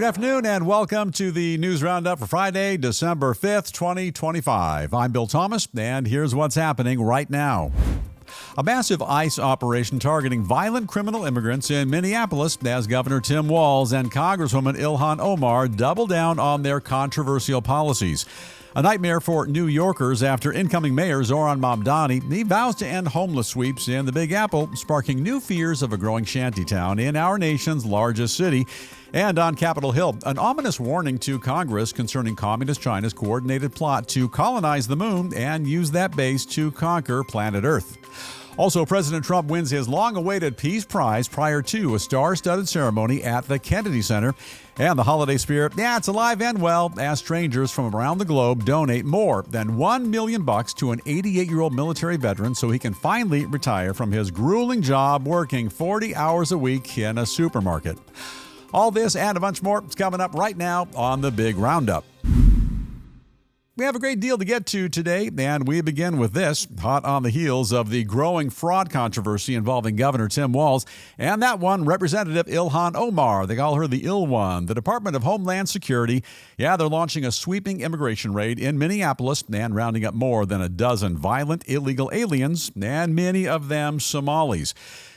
Good afternoon and welcome to the News Roundup for Friday, December 5th, 2025. I'm Bill Thomas, and here's what's happening right now. A massive ICE operation targeting violent criminal immigrants in Minneapolis as Governor Tim Walz and Congresswoman Ilhan Omar double down on their controversial policies. A nightmare for New Yorkers after incoming Mayor Zohran Mamdani. He vows to end homeless sweeps in the Big Apple, sparking new fears of a growing shantytown in our nation's largest city. And on Capitol Hill, an ominous warning to Congress concerning Communist China's coordinated plot to colonize the moon and use that base to conquer planet Earth. Also, President Trump wins his long-awaited Peace Prize prior to a star-studded ceremony at the Kennedy Center. And the holiday spirit, it's alive and well as strangers from around the globe donate more than $1 million to an 88-year-old military veteran so he can finally retire from his grueling job working 40 hours a week in a supermarket. All this and a bunch more is coming up right now on the Big Roundup. We have a great deal to get to today, and we begin with this, hot on the heels of the growing fraud controversy involving Governor Tim Walz, and that one, Representative Ilhan Omar. They call her the Ill One. The Department of Homeland Security, they're launching a sweeping immigration raid in Minneapolis and rounding up more than a dozen violent illegal aliens, and many of them Somalis.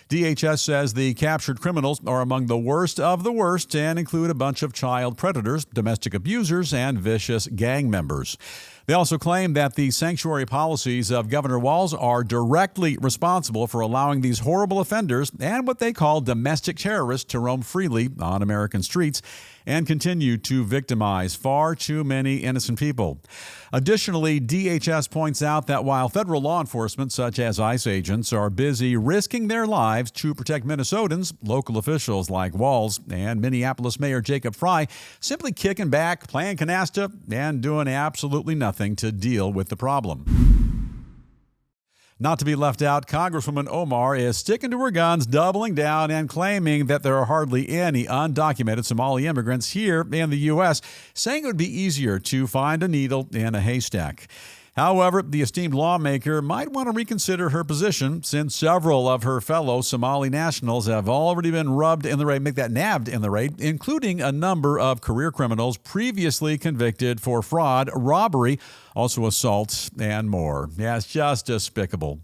DHS says the captured criminals are among the worst of the worst and include a bunch of child predators, domestic abusers, and vicious gang members. They also claim that the sanctuary policies of Governor Walz are directly responsible for allowing these horrible offenders and what they call domestic terrorists to roam freely on American streets and continue to victimize far too many innocent people. Additionally, DHS points out that while federal law enforcement, such as ICE agents, are busy risking their lives to protect Minnesotans, local officials like Walz and Minneapolis Mayor Jacob Frey simply kicking back, playing canasta, and doing absolutely nothing to deal with the problem. Not to be left out, Congresswoman Omar is sticking to her guns, doubling down and claiming that there are hardly any undocumented Somali immigrants here in the U.S., saying it would be easier to find a needle in a haystack. However, the esteemed lawmaker might want to reconsider her position since several of her fellow Somali nationals have already been nabbed in the raid, including a number of career criminals previously convicted for fraud, robbery, also assault, and more. It's just despicable.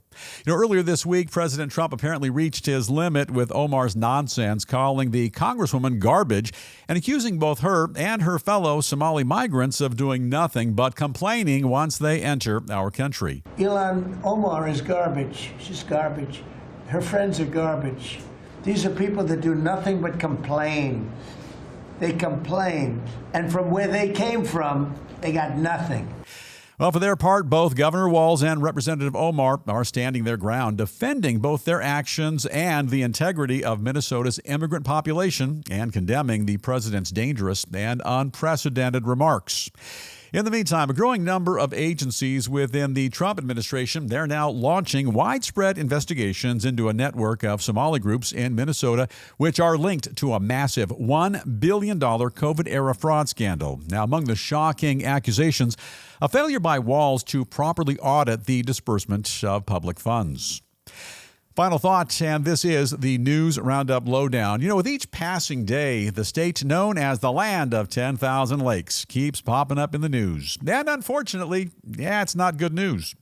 Earlier this week, President Trump apparently reached his limit with Omar's nonsense, calling the Congresswoman garbage and accusing both her and her fellow Somali migrants of doing nothing but complaining once they enter our country. Ilhan Omar is garbage. She's garbage. Her friends are garbage. These are people that do nothing but complain. They complain. And from where they came from, they got nothing. Well, for their part, both Governor Walz and Representative Omar are standing their ground, defending both their actions and the integrity of Minnesota's immigrant population and condemning the president's dangerous and unprecedented remarks. In the meantime, a growing number of agencies within the Trump administration, they're now launching widespread investigations into a network of Somali groups in Minnesota, which are linked to a massive $1 billion COVID-era fraud scandal. Now, among the shocking accusations, a failure by Walz to properly audit the disbursement of public funds. Final thought, and this is the News Roundup Lowdown. With each passing day, the state known as the land of 10,000 lakes keeps popping up in the news. And unfortunately, it's not good news.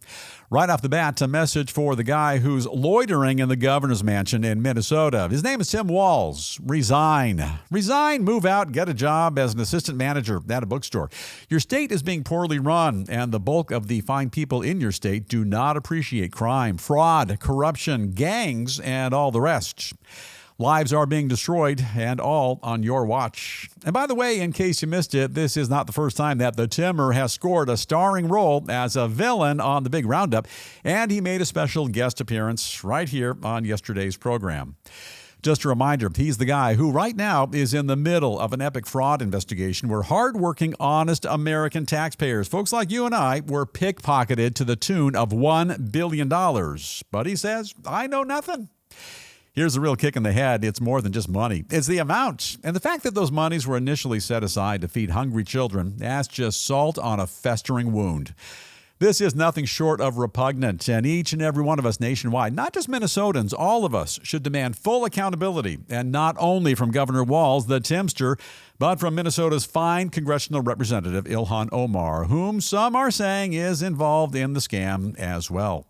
Right off the bat, a message for the guy who's loitering in the governor's mansion in Minnesota. His name is Tim Walz. Resign. Resign, move out, get a job as an assistant manager at a bookstore. Your state is being poorly run, and the bulk of the fine people in your state do not appreciate crime, fraud, corruption, gangs, and all the rest. Lives are being destroyed, and all on your watch. And by the way, in case you missed it, this is not the first time that the Timmer has scored a starring role as a villain on the Big Roundup, and he made a special guest appearance right here on yesterday's program. Just a reminder, he's the guy who right now is in the middle of an epic fraud investigation where hardworking, honest American taxpayers, folks like you and I, were pickpocketed to the tune of $1 billion. But he says, I know nothing. Here's the real kick in the head. It's more than just money. It's the amount. And the fact that those monies were initially set aside to feed hungry children, that's just salt on a festering wound. This is nothing short of repugnant, and each and every one of us nationwide, not just Minnesotans, all of us should demand full accountability, and not only from Governor Walz, the Timster, but from Minnesota's fine congressional representative, Ilhan Omar, whom some are saying is involved in the scam as well.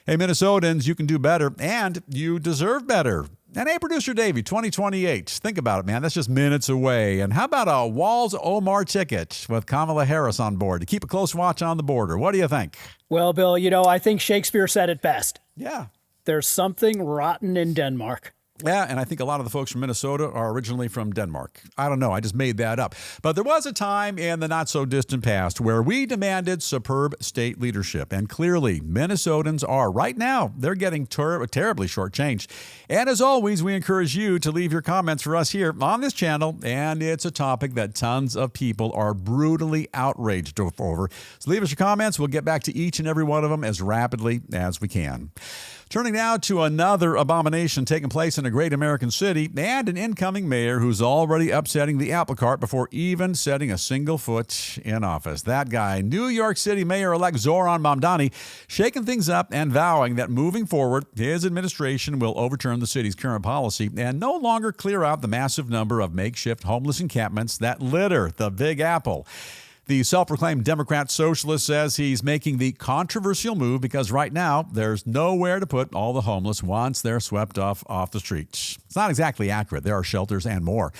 Hey, Minnesotans, you can do better, and you deserve better. And hey, Producer Davey, 2028. Think about it, man. That's just minutes away. And how about a Walz Omar ticket with Kamala Harris on board to keep a close watch on the border? What do you think? Well, Bill, I think Shakespeare said it best. Yeah. There's something rotten in Denmark. Yeah, and I think a lot of the folks from Minnesota are originally from Denmark. I don't know. I just made that up. But there was a time in the not-so-distant past where we demanded superb state leadership. And clearly, Minnesotans are. Right now, they're getting terribly shortchanged. And as always, we encourage you to leave your comments for us here on this channel. And it's a topic that tons of people are brutally outraged over. So leave us your comments. We'll get back to each and every one of them as rapidly as we can. Turning now to another abomination taking place in a great American city and an incoming mayor who's already upsetting the apple cart before even setting a single foot in office. That guy, New York City Mayor-elect Zohran Mamdani, shaking things up and vowing that moving forward, his administration will overturn the city's current policy and no longer clear out the massive number of makeshift homeless encampments that litter the Big Apple. The self-proclaimed Democrat socialist says he's making the controversial move because right now there's nowhere to put all the homeless once they're swept off the streets. It's not exactly accurate. There are shelters and more.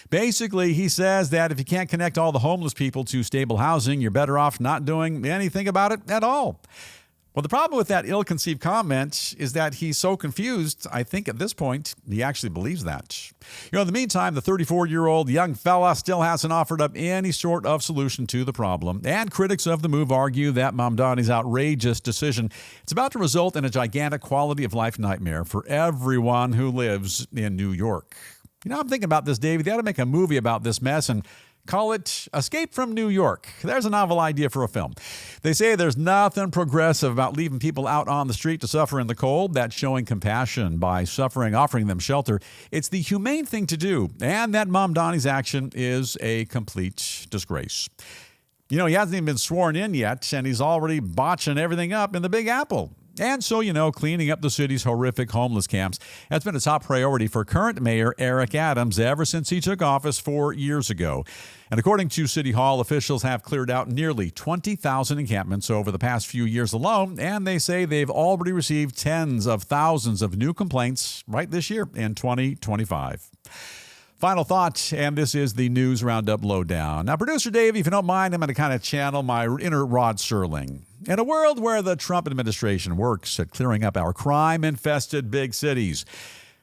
Basically, he says that if you can't connect all the homeless people to stable housing, you're better off not doing anything about it at all. Well, the problem with that ill-conceived comment is that he's so confused, I think at this point, he actually believes that. In the meantime, the 34-year-old young fella still hasn't offered up any sort of solution to the problem. And critics of the move argue that Mamdani's outrageous decision is about to result in a gigantic quality-of-life nightmare for everyone who lives in New York. I'm thinking about this, Davey. They ought to make a movie about this mess and call it Escape from New York. There's a novel idea for a film. They say there's nothing progressive about leaving people out on the street to suffer in the cold. That's showing compassion by offering them shelter. It's the humane thing to do, and that Mamdani's action is a complete disgrace. He hasn't even been sworn in yet, and he's already botching everything up in the Big Apple. And so, cleaning up the city's horrific homeless camps has been a top priority for current Mayor Eric Adams ever since he took office 4 years ago. And according to City Hall, officials have cleared out nearly 20,000 encampments over the past few years alone, and they say they've already received tens of thousands of new complaints right this year in 2025. Final thought, and this is the News Roundup Lowdown. Now, Producer Dave, if you don't mind, I'm going to kind of channel my inner Rod Serling. In a world where the Trump administration works at clearing up our crime-infested big cities,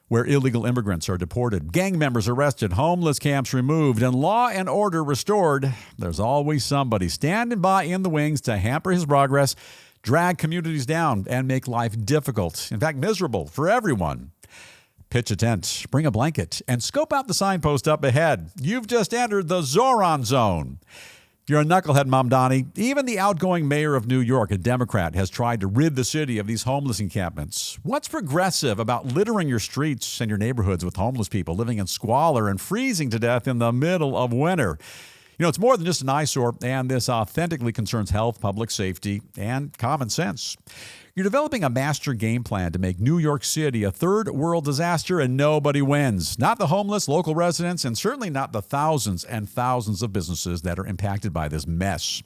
where illegal immigrants are deported, gang members arrested, homeless camps removed, and law and order restored, there's always somebody standing by in the wings to hamper his progress, drag communities down, and make life difficult, in fact, miserable for everyone. Pitch a tent, bring a blanket, and scope out the signpost up ahead. You've just entered the Zohran Zone. You're a knucklehead, Mamdani. Even the outgoing mayor of New York, a Democrat, has tried to rid the city of these homeless encampments. What's progressive about littering your streets and your neighborhoods with homeless people living in squalor and freezing to death in the middle of winter? It's more than just an eyesore, and this authentically concerns health, public safety, and common sense. You're developing a master game plan to make New York City a third world disaster, and nobody wins. Not the homeless, local residents, and certainly not the thousands and thousands of businesses that are impacted by this mess.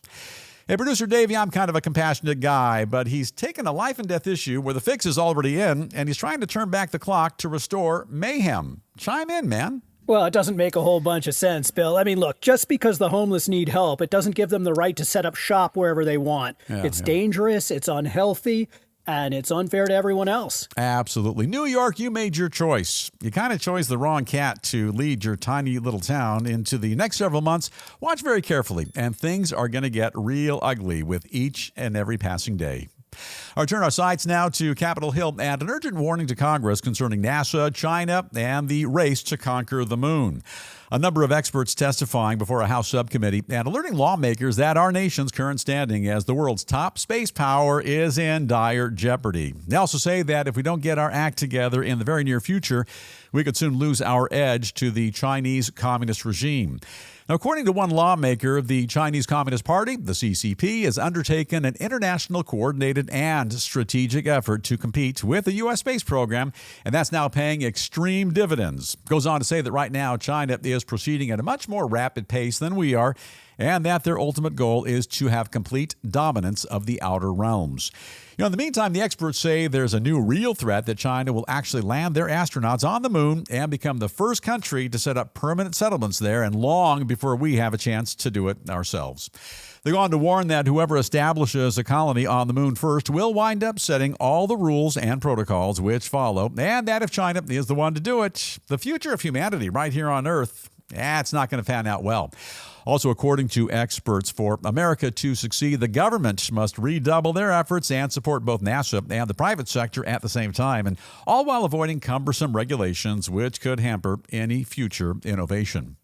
Hey, Producer Davey, I'm kind of a compassionate guy, but he's taken a life and death issue where the fix is already in, and he's trying to turn back the clock to restore mayhem. Chime in, man. Well, it doesn't make a whole bunch of sense, Bill. I mean, look, just because the homeless need help, it doesn't give them the right to set up shop wherever they want. It's dangerous, it's unhealthy, and it's unfair to everyone else. Absolutely. New York, you made your choice. You kind of chose the wrong cat to lead your tiny little town into the next several months. Watch very carefully, and things are going to get real ugly with each and every passing day. Turn our sights now to Capitol Hill and an urgent warning to Congress concerning NASA, China, and the race to conquer the moon. A number of experts testifying before a House subcommittee and alerting lawmakers that our nation's current standing as the world's top space power is in dire jeopardy. They also say that if we don't get our act together in the very near future, we could soon lose our edge to the Chinese communist regime. Now, according to one lawmaker, the Chinese Communist Party, the CCP, has undertaken an international coordinated and strategic effort to compete with the U.S. space program, and that's now paying extreme dividends. Goes on to say that right now China is proceeding at a much more rapid pace than we are, and that their ultimate goal is to have complete dominance of the outer realms. In the meantime, the experts say there's a new real threat that China will actually land their astronauts on the moon and become the first country to set up permanent settlements there, and long before we have a chance to do it ourselves. They go on to warn that whoever establishes a colony on the moon first will wind up setting all the rules and protocols which follow, and that if China is the one to do it, the future of humanity right here on Earth, it's not going to pan out well. Also, according to experts, for America to succeed, the government must redouble their efforts and support both NASA and the private sector at the same time, and all while avoiding cumbersome regulations which could hamper any future innovation.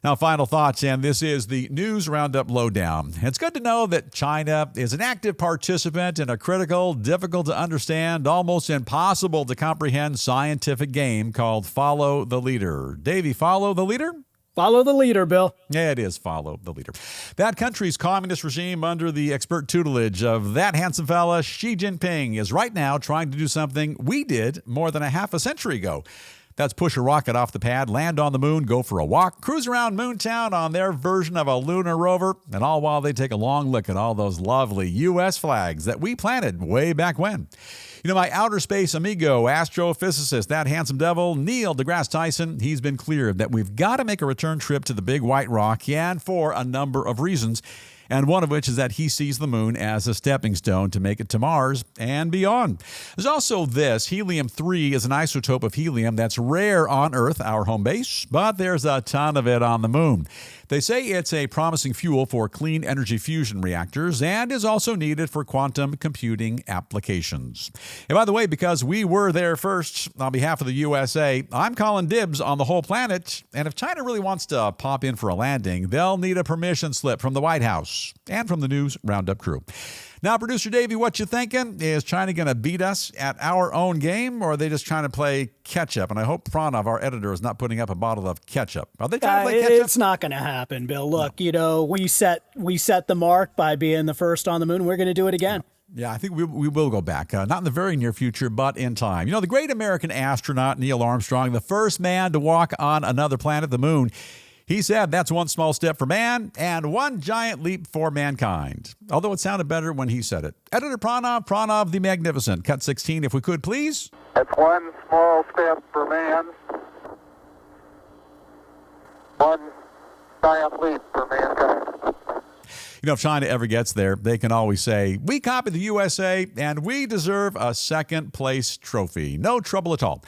Now, final thoughts, and this is the News Roundup Lowdown. It's good to know that China is an active participant in a critical, difficult to understand, almost impossible to comprehend scientific game called Follow the Leader. Davey, follow the leader? Follow the leader, Bill. Yeah, it is follow the leader. That country's communist regime under the expert tutelage of that handsome fella, Xi Jinping, is right now trying to do something we did more than a half a century ago. That's push a rocket off the pad, land on the moon, go for a walk, cruise around Moontown on their version of a lunar rover, and all while they take a long look at all those lovely U.S. flags that we planted way back when. My outer space amigo, astrophysicist, that handsome devil, Neil deGrasse Tyson, he's been clear that we've got to make a return trip to the big white rock, and for a number of reasons. And one of which is that he sees the moon as a stepping stone to make it to Mars and beyond. There's also this. Helium-3 is an isotope of helium that's rare on Earth, our home base, but there's a ton of it on the moon. They say it's a promising fuel for clean energy fusion reactors and is also needed for quantum computing applications. And by the way, because we were there first, on behalf of the USA, I'm calling dibs on the whole planet. And if China really wants to pop in for a landing, they'll need a permission slip from the White House and from the News Roundup crew. Now, Producer Davey, what you thinking? Is China going to beat us at our own game, or are they just trying to play catch-up? And I hope Pranav, our editor, is not putting up a bottle of ketchup. Are they trying to play catch-up? It's not going to happen, Bill. Look, we set the mark by being the first on the moon. We're going to do it again. Yeah, I think we will go back. Not in the very near future, but in time. The great American astronaut Neil Armstrong, the first man to walk on another planet, the moon, he said that's one small step for man and one giant leap for mankind. Although it sounded better when he said it. Editor Pranav the Magnificent. Cut 16, if we could, please. It's one small step for man, one giant leap for mankind. If China ever gets there, they can always say, we copied the USA and we deserve a second place trophy. No trouble at all.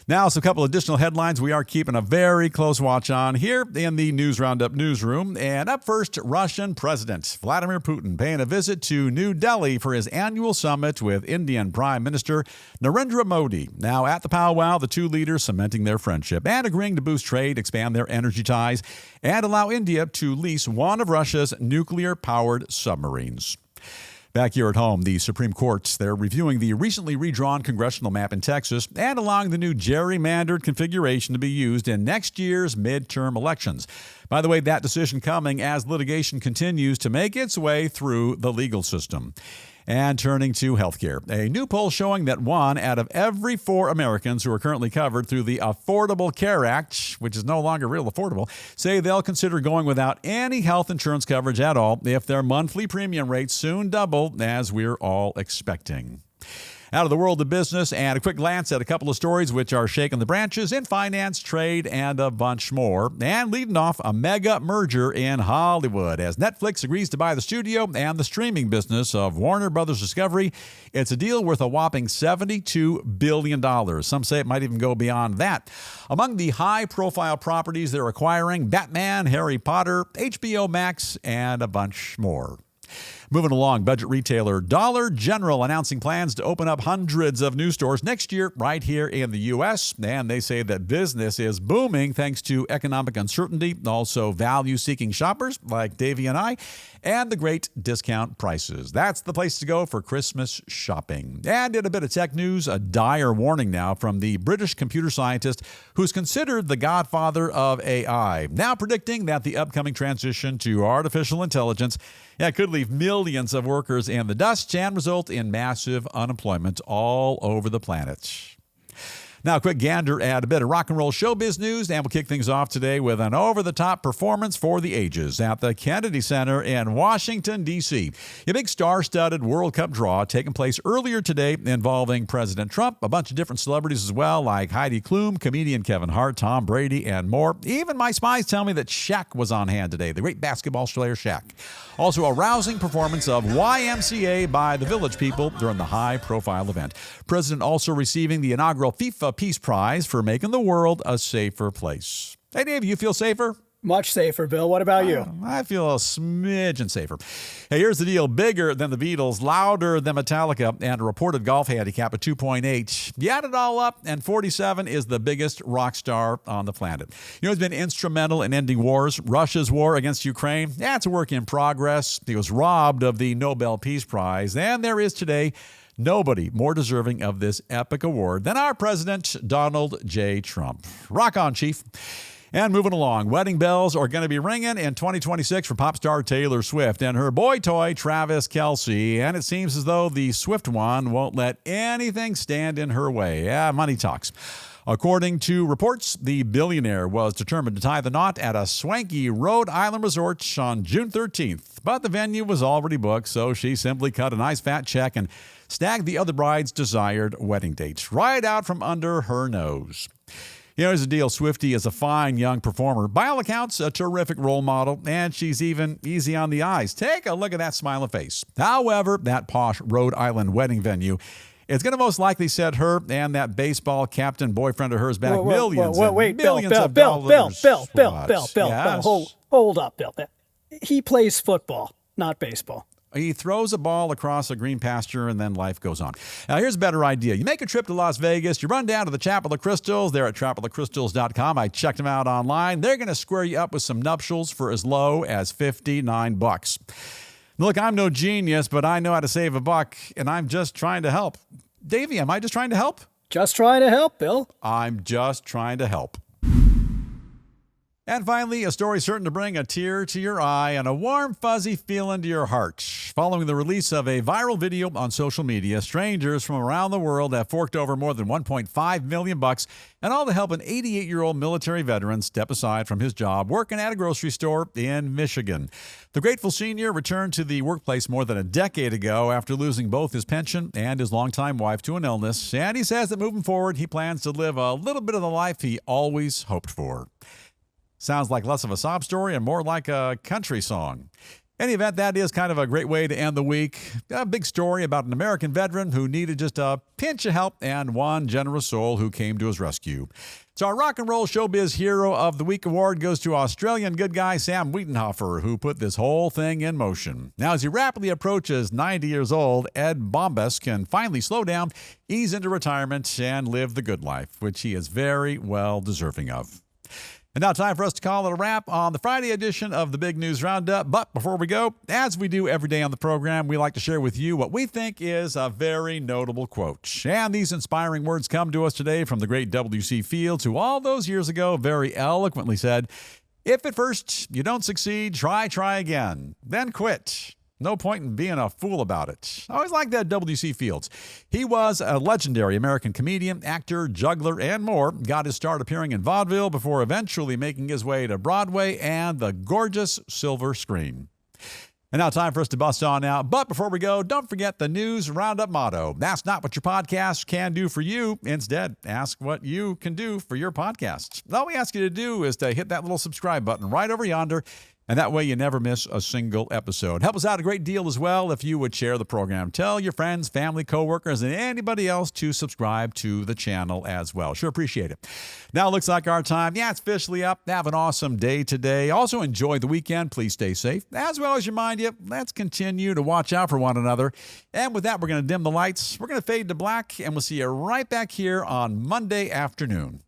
Now, a couple additional headlines we are keeping a very close watch on here in the News Roundup newsroom. And up first, Russian President Vladimir Putin paying a visit to New Delhi for his annual summit with Indian Prime Minister Narendra Modi. Now, at the powwow, the two leaders cementing their friendship and agreeing to boost trade, expand their energy ties, and allow India to lease one of Russia's nuclear-powered submarines. Back here at home, the Supreme Court, they're reviewing the recently redrawn congressional map in Texas and allowing the new gerrymandered configuration to be used in next year's midterm elections. By the way, that decision coming as litigation continues to make its way through the legal system. And turning to healthcare, a new poll showing that 1 out of every 4 Americans who are currently covered through the Affordable Care Act, which is no longer real affordable, say they'll consider going without any health insurance coverage at all if their monthly premium rates soon double, as we're all expecting. Out of the world of business, and a quick glance at a couple of stories which are shaking the branches in finance, trade, and a bunch more. And leading off, a mega merger in Hollywood as Netflix agrees to buy the studio and the streaming business of Warner Brothers Discovery. It's a deal worth a whopping $72 billion. Some say it might even go beyond that. Among the high-profile properties they're acquiring, Batman, Harry Potter, HBO Max, and a bunch more. Moving along, budget retailer Dollar General announcing plans to open up hundreds of new stores next year right here in the U.S. And they say that business is booming thanks to economic uncertainty, also value-seeking shoppers like Davey and I, and the great discount prices. That's the place to go for Christmas shopping. And in a bit of tech news, a dire warning now from the British computer scientist who's considered the godfather of AI, now predicting that the upcoming transition to artificial intelligence could leave millions of workers in the dust and result in massive unemployment all over the planet. Now, a quick gander at a bit of rock and roll showbiz news, and we'll kick things off today with an over-the-top performance for the ages at the Kennedy Center in Washington, D.C. A big star-studded World Cup draw taking place earlier today involving President Trump, a bunch of different celebrities as well, like Heidi Klum, comedian Kevin Hart, Tom Brady, and more. Even my spies tell me that Shaq was on hand today, the great basketball player Shaq. Also, a rousing performance of YMCA by the Village People during the high-profile event. President also receiving the inaugural FIFA Peace Prize for making the world a safer place. Hey, Dave, you feel safer? Much safer, Bill. What about you? I feel a smidgen safer. Hey, here's the deal. Bigger than the Beatles, louder than Metallica, and a reported golf handicap of 2.8. You add it all up, and 47 is the biggest rock star on the planet. You know, he's been instrumental in ending wars. Russia's war against Ukraine, it's a work in progress. He was robbed of the Nobel Peace Prize, and there is today nobody more deserving of this epic award than our president, Donald J. Trump. Rock on, Chief. And moving along, wedding bells are going to be ringing in 2026 for pop star Taylor Swift and her boy toy, Travis Kelce. And it seems as though the Swift one won't let anything stand in her way. Money talks. According to reports, the billionaire was determined to tie the knot at a swanky Rhode Island resort on June 13th. But the venue was already booked, so she simply cut a nice fat check and snagged the other bride's desired wedding date right out from under her nose. You know, here's the deal. Swiftie is a fine young performer. By all accounts, a terrific role model, and she's even easy on the eyes. Take a look at that smiling face. However, that posh Rhode Island wedding venue is going to most likely set her and that baseball captain boyfriend of hers back millions of dollars. Bill, hold up, Bill. He plays football, not baseball. He throws a ball across a green pasture, and then life goes on. Now, here's a better idea. You make a trip to Las Vegas. You run down to the Chapel of Crystals. They're at chapelofcrystals.com. I checked them out online. They're going to square you up with some nuptials for as low as $59. Look, I'm no genius, but I know how to save a buck, and I'm just trying to help. Davey, am I just trying to help? Just trying to help, Bill. I'm just trying to help. And finally, a story certain to bring a tear to your eye and a warm, fuzzy feeling to your heart. Following the release of a viral video on social media, strangers from around the world have forked over more than $1.5 million, and all to help an 88-year-old military veteran step aside from his job working at a grocery store in Michigan. The grateful senior returned to the workplace more than a decade ago after losing both his pension and his longtime wife to an illness, and he says that moving forward, he plans to live a little bit of the life he always hoped for. Sounds like less of a sob story and more like a country song. In any event, that is kind of a great way to end the week. A big story about an American veteran who needed just a pinch of help and one generous soul who came to his rescue. So our Rock and Roll Showbiz Hero of the Week award goes to Australian good guy Sam Wiedenhofer, who put this whole thing in motion. Now, as he rapidly approaches 90 years old, Ed Bombas can finally slow down, ease into retirement, and live the good life, which he is very well deserving of. And now time for us to call it a wrap on the Friday edition of the Big News Roundup. But before we go, as we do every day on the program, we like to share with you what we think is a very notable quote. And these inspiring words come to us today from the great W.C. Fields, who all those years ago very eloquently said, "If at first you don't succeed, try again, then quit. No point in being a fool about it." I always like that W.C. Fields. He was a legendary American comedian, actor, juggler, and more. Got his start appearing in vaudeville before eventually making his way to Broadway and the gorgeous silver screen. And now time for us to bust on out. But before we go, don't forget the News Roundup motto. That's not what your podcast can do for you. Instead, ask what you can do for your podcast. All we ask you to do is to hit that little subscribe button right over yonder. And that way you never miss a single episode. Help us out a great deal as well if you would share the program. Tell your friends, family, coworkers, and anybody else to subscribe to the channel as well. Sure appreciate it. Now it looks like our time. Yeah, it's officially up. Have an awesome day today. Also enjoy the weekend. Please stay safe. As well as remind you, let's continue to watch out for one another. And with that, we're going to dim the lights. We're going to fade to black, and we'll see you right back here on Monday afternoon.